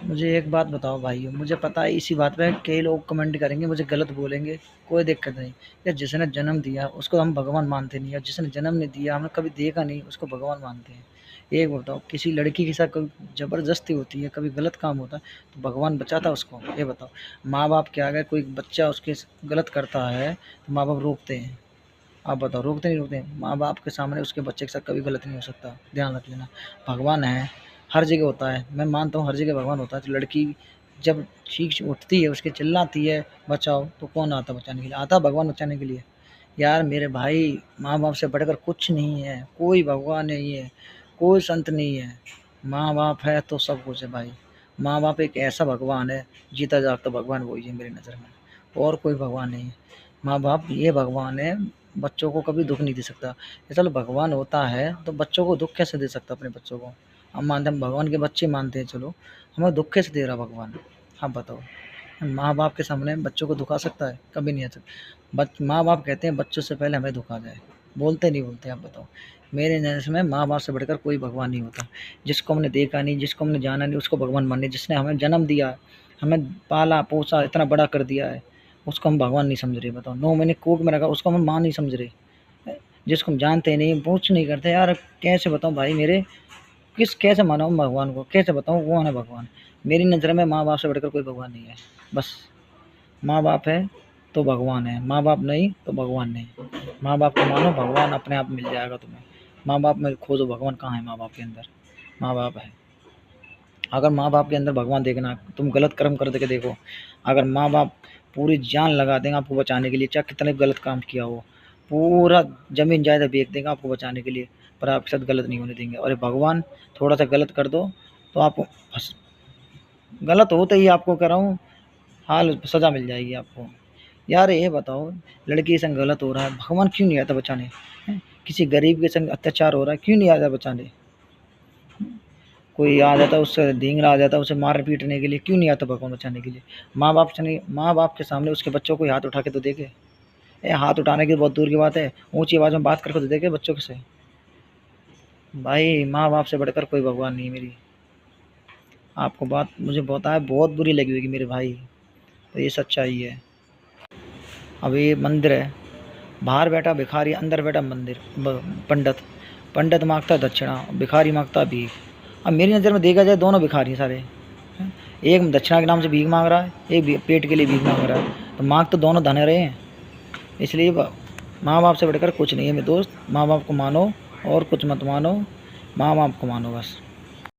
मुझे एक बात बताओ भाइयों, मुझे पता है इसी बात पे कई लोग कमेंट करेंगे, मुझे गलत बोलेंगे, कोई दिक्कत नहीं। यार जिसने जन्म दिया उसको हम भगवान मानते नहीं, और जिसने जन्म नहीं दिया, हमने कभी देखा नहीं, उसको भगवान मानते हैं। एक बताओ, किसी लड़की के साथ कभी ज़बरदस्ती होती है, कभी गलत काम होता है, तो भगवान बचाता है उसको? ये बताओ। माँ-बाप के आगे कोई बच्चा उसके गलत करता है, तो माँ-बाप रोकते हैं। आप बताओ, रोकते नहीं रोकते? माँ-बाप के सामने उसके बच्चे के साथ कभी गलत नहीं हो सकता, ध्यान रख लेना। भगवान है, हर जगह होता है, मैं मानता हूँ हर जगह भगवान होता है। तो लड़की जब चीख उठती है, उसकी चिल्लाती है बचाओ, तो कौन आता है बचाने के लिए? आता है भगवान बचाने के लिए। यार मेरे भाई, माँ-बाप से बढ़कर कुछ नहीं है, कोई भगवान नहीं है, कोई संत नहीं है। माँ-बाप है तो सब कुछ है भाई। माँ-बाप एक ऐसा भगवान है, जीता जागता भगवान वही है मेरी नज़र में, और कोई भगवान नहीं है। माँ-बाप ये भगवान है, बच्चों को कभी दुःख नहीं दे सकता। ये चलो भगवान होता है, तो बच्चों को दुःख कैसे दे सकता अपने बच्चों को? हम मानते हैं, हम भगवान के बच्चे मानते हैं चलो, हमें दुःख कैसे दे रहा भगवान? आप बताओ। माँ-बाप के सामने बच्चों को दुखा सकता है? कभी नहीं आ सकता। माँ-बाप कहते हैं बच्चों से पहले हमें दुखा जाए। बोलते नहीं बोलते? आप बताओ। मेरे नज़र में माँ-बाप से बढ़कर कोई भगवान नहीं होता। जिसको हमने देखा नहीं, जिसको हमने जाना नहीं, उसको भगवान मानिए। जिसने हमें जन्म दिया, हमें पाला-पोसा, इतना बड़ा कर दिया है, उसको हम भगवान नहीं समझ रहे। बताओ, 9 महीने कोख में रखा, उसको हम माँ नहीं समझ रहे। जिसको हम जानते नहीं, पूछ नहीं करते यार, कैसे बताऊँ भाई मेरे, कैसे मानूँ भगवान को? कैसे बताऊँ कौन है भगवान? मेरी नज़र में माँ-बाप से बढ़कर कोई भगवान नहीं है। बस माँ-बाप है तो भगवान है, माँ-बाप नहीं तो भगवान नहीं। माँ-बाप को मानो, भगवान अपने आप मिल जाएगा तुम्हें। माँ-बाप में खोजो भगवान कहाँ है? माँ-बाप के अंदर। माँ-बाप है। अगर माँ-बाप के अंदर भगवान देखना है, तुम गलत कर्म करके देखो। अगर माँ-बाप पूरी जान लगा देंगे आपको बचाने के लिए, चाहे कितना भी गलत काम किया हो, पूरा ज़मीन जायदाद बेच देंगे आपको बचाने के लिए, पर आपके साथ गलत नहीं होने देंगे। और ये भगवान थोड़ा-सा गलत कर दो तो आपको फस गलत होते ही आपको कह रहा हूँ, हाल सज़ा मिल जाएगी आपको। यार ये बताओ, लड़की के संग गलत हो रहा है, भगवान क्यों नहीं आता बचाने? हैं? किसी गरीब के संग अत्याचार हो रहा है, क्यों नहीं आता बचाने? कोई आ जाता है, उससे ढींगरा आ जाता है, उसे मार पीटने के लिए, क्यों नहीं आता भगवान बचाने के लिए? माँ-बाप से नहीं, माँ-बाप के सामने उसके बच्चों को हाथ उठा के तो देखे। हाथ उठाने की बहुत दूर की बात है, ऊँची आवाज़ में बात करके तो देखे बच्चों से। भाई माँ-बाप से बढ़कर कोई भगवान नहीं है मेरी। आपको बात मुझे पता है बहुत बुरी लगी होगी मेरे भाई, तो ये सच्चाई है। अब ये मंदिर है, बाहर बैठा भिखारी, अंदर बैठा मंदिर पंडित। पंडित मांगता दक्षिणा, भिखारी मांगता भीख। अब मेरी नज़र में देखा जाए, दोनों भिखारी हैं सारे। एक दक्षिणा के नाम से भीख मांग रहा है, एक पेट के लिए भीख मांग रहा है, तो मांग तो दोनों धन रहे हैं। इसलिए माँ बाप से बढ़कर कुछ नहीं है मेरे दोस्त। माँ बाप को मानो और कुछ मत मानो, माँ बाप को मानो बस।